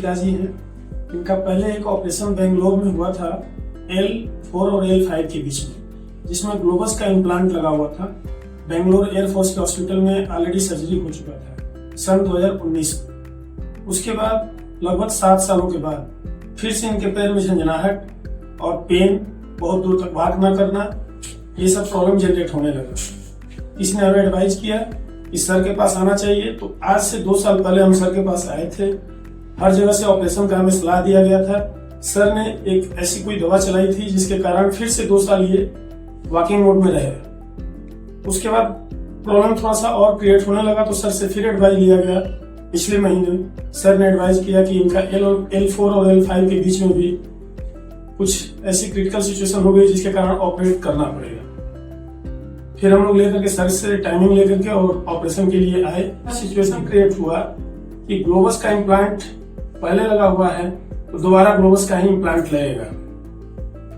पिताजी हैं। इनका पहले एक ऑपरेशन बेंगलोर में हुआ था L4 और L5 के बीच में, जिसमें ग्लोबस का इम्प्लांट लगा हुआ था। बेंगलोर एयरफोर्स के हॉस्पिटल में ऑलरेडी सर्जरी हो चुका था सन 2019 में। उसके बाद लगभग 7 सालों के बाद फिर से इनके पैर में झंझनाहट और पेन, बहुत दूर तक वॉक न करना, ये सब प्रॉब्लम जनरेट होने लगा। इसने हमें एडवाइस किया कि सर के पास आना चाहिए। तो आज से 2 साल पहले हम सर के पास आए थे। हर जगह से ऑपरेशन का हमें सलाह दिया गया था। सर ने एक ऐसी कोई दवा चलाई थी जिसके कारण फिर से 2 साल ये वॉकिंग मोड में रहे। उसके बाद प्रॉब्लम थोड़ा सा और क्रिएट होने लगा, तो सर से फिर एडवाइस लिया गया। पिछले महीने सर ने एडवाइस किया कि इनका L4 और L5 के बीच में भी कुछ ऐसी क्रिटिकल सिचुएशन हो गई जिसके कारण ऑपरेट करना पड़ेगा। फिर हम लोग लेकर के सर से टाइमिंग लेकर के और ऑपरेशन के लिए आए। सिचुएशन क्रिएट हुआ कि ग्लोबस का इम्प्लांट पहले लगा हुआ है, तो दोबारा ग्लोबस का ही इम्प्लांट लगेगा।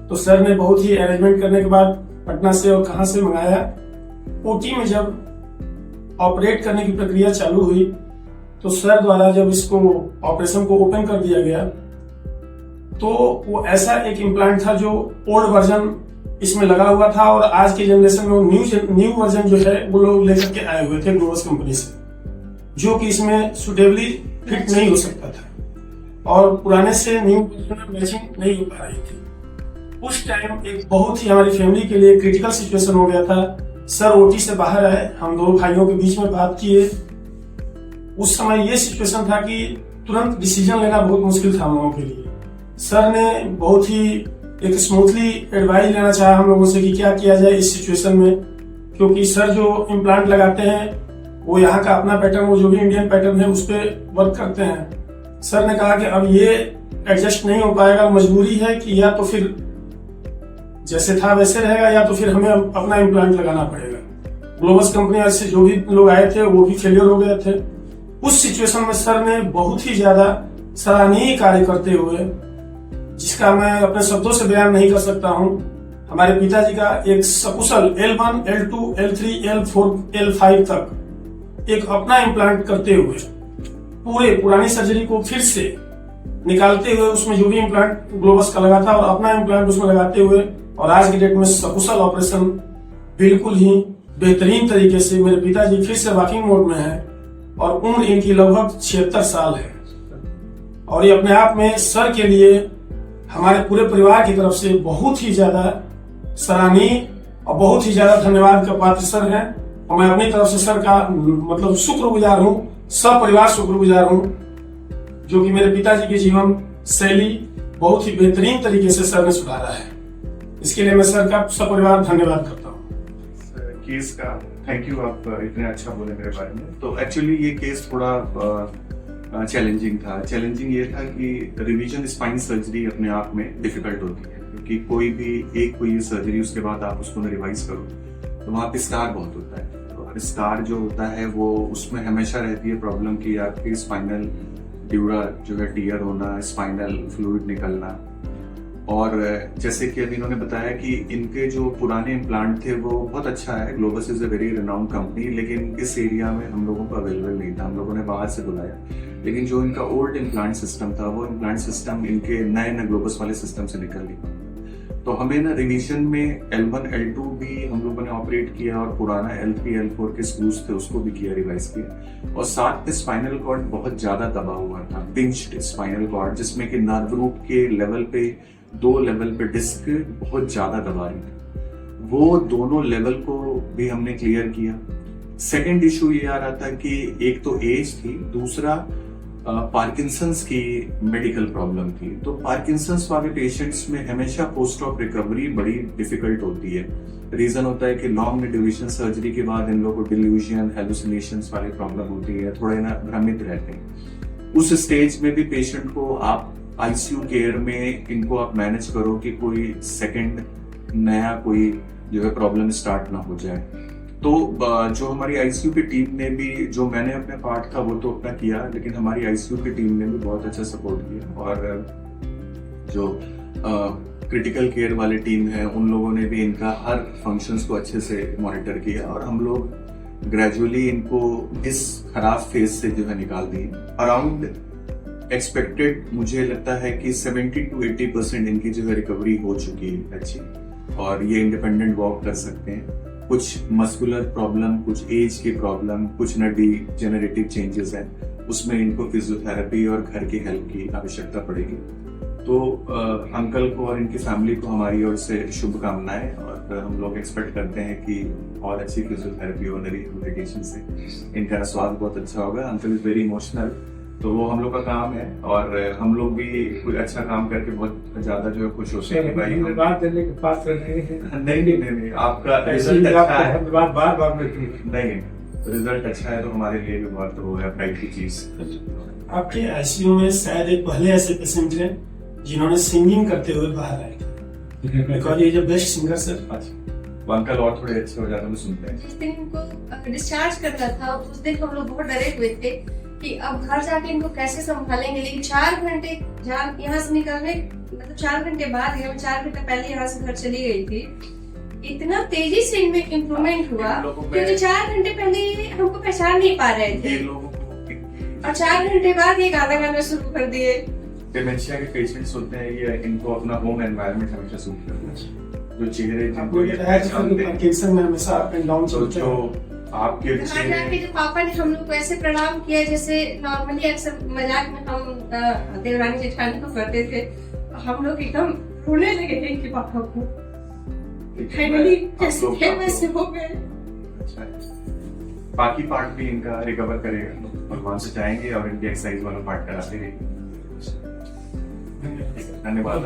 तो सर ने बहुत ही अरेंजमेंट करने के बाद पटना से और कहां से मंगाया। ओटी में जब ऑपरेट करने की प्रक्रिया चालू हुई, तो सर द्वारा जब इसको ऑपरेशन को ओपन कर दिया गया, तो वो ऐसा एक इम्प्लांट था जो ओल्ड वर्जन इसमें लगा हुआ था, और आज के जनरेशन में न्यू वर्जन जो है वो लोग लेकर के आए हुए थे ग्लोबस कंपनी से, जो कि इसमें सुटेबली फिट नहीं हो सकता था और पुराने से न्यू मैचिंग नहीं हो पा रही थी। उस टाइम एक बहुत ही हमारी फैमिली के लिए क्रिटिकल सिचुएशन हो गया था। सर ओटी से बाहर आए, हम दोनों भाइयों के बीच में बात किए। उस समय ये सिचुएशन था कि तुरंत डिसीजन लेना बहुत मुश्किल था हम लोगों के लिए। सर ने बहुत ही एक स्मूथली एडवाइस लेना चाहा हम लोगों से कि क्या किया जाए इस सिचुएशन में, क्योंकि सर जो इम्प्लांट लगाते हैं वो यहाँ का अपना पैटर्न, वो जो भी इंडियन पैटर्न है उस पर वर्क करते हैं। सर ने कहा कि अब ये एडजस्ट नहीं हो पाएगा, मजबूरी है कि या तो फिर जैसे था वैसे रहेगा या तो फिर हमें अपना इम्प्लांट लगाना पड़ेगा। ग्लोबस कंपनी से जो भी लोग आए थे वो भी फेलियर हो गए थे। उस सिचुएशन में सर ने बहुत ही ज्यादा सराहनीय कार्य करते हुए, जिसका मैं अपने शब्दों से बयान नहीं कर सकता हूं, हमारे पिताजी का एक सकुशल L1, L2, L3, L4, L5 तक एक अपना इम्प्लांट करते हुए पूरे पुरानी सर्जरी को फिर से निकालते हुए उसमें जो भी इम्प्लांट ग्लोबस का लगा था और अपना इम्प्लांट उसमें लगाते हुए, और आज की डेट में सकुशल ऑपरेशन बिल्कुल ही बेहतरीन तरीके से मेरे पिताजी फिर से वॉकिंग मोड में है और उम्र इनकी लगभग 76 साल है। और ये अपने आप में सर के लिए हमारे पूरे परिवार की तरफ से बहुत ही ज्यादा सराहनीय और बहुत ही ज्यादा धन्यवाद का पात्र सर हैं। और मैं अपनी तरफ से सर का मतलब शुक्रगुजार हूँ, सब परिवार शुक्रगुजार हूँ, जो कि मेरे पिताजी की जीवन शैली बहुत ही बेहतरीन तरीके से सर ने सुधारा है। इसके लिए मैं सर का सब परिवार धन्यवाद करता हूँ। केस का थैंक यू, आप इतने अच्छा बोले मेरे बारे में। तो एक्चुअली ये केस थोड़ा चैलेंजिंग था। चैलेंजिंग ये था कि रिवीजन स्पाइन सर्जरी अपने आप में डिफिकल्ट होती है, क्योंकि कोई भी एक कोई सर्जरी उसके बाद आप उसको रिवाइज करो तो वहाँ पे स्कार बहुत होता है। तो स्कार जो होता है वो उसमें हमेशा रहती है प्रॉब्लम की आपकी स्पाइनल ड्यूरा जो है टियर होना, स्पाइनल फ्लूइड निकलना। और जैसे कि अभी इन्होंने बताया कि इनके जो पुराने इम्प्लांट थे वो बहुत अच्छा है, globus is a very renowned company, लेकिन इस एरिया में हम लोगों को अवेलेबल नहीं था। हम लोगों ने बाहर से बुलाया, लेकिन जो इनका ओल्ड इम्प्लांट सिस्टम था वो इम्प्लांट सिस्टम इनके नए ग्लोबस वाले सिस्टम से निकल गया। तो हमें ना रिवीजन में L1, L2 भी हम लोगों ने ऑपरेट किया और पुराना L3, L4 के स्क्रूज थे उसको भी किया, रिवाइज किया। और साथ में स्पाइनल कॉर्ड बहुत ज्यादा दबा हुआ था, पिंच्ड स्पाइनल कॉर्ड, जिसमें कि नर्व रूट के लेवल पे 2 लेवल पे डिस्क बहुत ज्यादा दबा रही थी। वो दोनों लेवल को भी हमने क्लियर किया। सेकेंड इशू ये आ रहा था कि एक तो एज थी, दूसरा पार्किंसंस की मेडिकल प्रॉब्लम थी। तो पार्किंसंस वाले पेशेंट्स में हमेशा पोस्ट ऑफ रिकवरी बड़ी डिफिकल्ट होती है। रीजन होता है कि लॉन्ग डिवीजन सर्जरी के बाद इन लोगों को डिल्यूजन, हेलुसिनेशंस वाली प्रॉब्लम होती है, थोड़े ना भ्रमित रहते हैं। उस स्टेज में भी पेशेंट को आप आईसीयू केयर में इनको आप मैनेज करो कि कोई सेकंड नया कोई जो है प्रॉब्लम स्टार्ट ना हो जाए। तो जो हमारी आईसीयू की टीम ने भी, जो मैंने अपने पार्ट था वो तो अपना किया, लेकिन हमारी आईसीयू की टीम ने भी बहुत अच्छा सपोर्ट किया। और जो क्रिटिकल केयर वाली टीम है उन लोगों ने भी इनका हर फंक्शंस को अच्छे से मॉनिटर किया और हम लोग ग्रेजुअली इनको इस खराब फेज से जो है निकाल दिए। अराउंड एक्सपेक्टेड मुझे लगता है कि 70 to 80% इनकी जो है रिकवरी हो चुकी है अच्छी, और ये इंडिपेंडेंट वॉक कर सकते हैं। कुछ मस्कुलर प्रॉब्लम, कुछ एज की प्रॉब्लम, कुछ नडी जेनरेटिव चेंजेस हैं, उसमें इनको फिजियोथेरेपी और घर की हेल्प की आवश्यकता पड़ेगी। तो अंकल को और इनकी फैमिली को हमारी ओर से शुभकामनाएं, और हम लोग एक्सपेक्ट करते हैं कि और अच्छी फिजियोथेरेपी और रिहेबिलिटेशन से इनका स्वास्थ्य बहुत अच्छा होगा। अंकल इज वेरी इमोशनल, तो वो हम लोग का काम है, और हम लोग भी कोई अच्छा काम करके बहुत ज्यादा जो है खुश होते हैं कि भाई धन्यवाद देने के पात्र नहीं है। नहीं, आपका ऐसी रिजल्ट अच्छा आपको है। धन्यवाद बार बार मिलती है। नहीं, रिजल्ट अच्छा है तो हमारे लिए भी बहुत वो है प्राइड की चीज। आपके आईसीयू में शायद एक पहले ऐसे पेशेंट हैं जिन्होंने सिंगिंग करते हुए बाहर आए थे, बिकॉज ये जो बेस्ट सिंगर सर। अच्छा, वो अंकल और थोड़े अच्छे हो जाते हैं, सुनते हैं। जिस दिन इनको डिस्चार्ज करना था उस दिन हम लोग बहुत डरे हुए थे कि अब घर जाके इनको कैसे संभालेंगे, लेकिन 4 घंटे यहाँ से निकलने, मतलब 4 घंटे बाद या 4 घंटे पहले यहाँ से घर चली गई थी, इतना तेजी से इनमें इम्प्रूवमेंट हुआ क्योंकि 4 घंटे पहले ये हमको पहचान नहीं पा रहे थे, ये लोगों को और 4 घंटे बाद ये गाना गाना शुरू कर दिए। डिमेंशिया के पेशेंट्स होते हैं, ये इनको अपना होम एनवायरनमेंट हमेशा सूट करना चाहिए। जो चेहरे आपको ये बताया था कि पार्किंसन में हमेशा अप एंड डाउन तो चलते जो हैं। आपके घर जाके जो पापा ने हम लोग को ऐसे प्रणाम किया जैसे नॉर्मली अक्सर मजाक में हम देवरानी जेठानी को करते थे, हम लोग एकदम रोने लगे थे कि पापा को फाइनली जैसे थे वैसे हो गए। अच्छा है। बाकी पार्ट भी इनका रिकवर करेगा, भगवान से चाहेंगे और इनकी एक्सरसाइज वाला पार्ट कराते रहेंगे। धन्यवाद।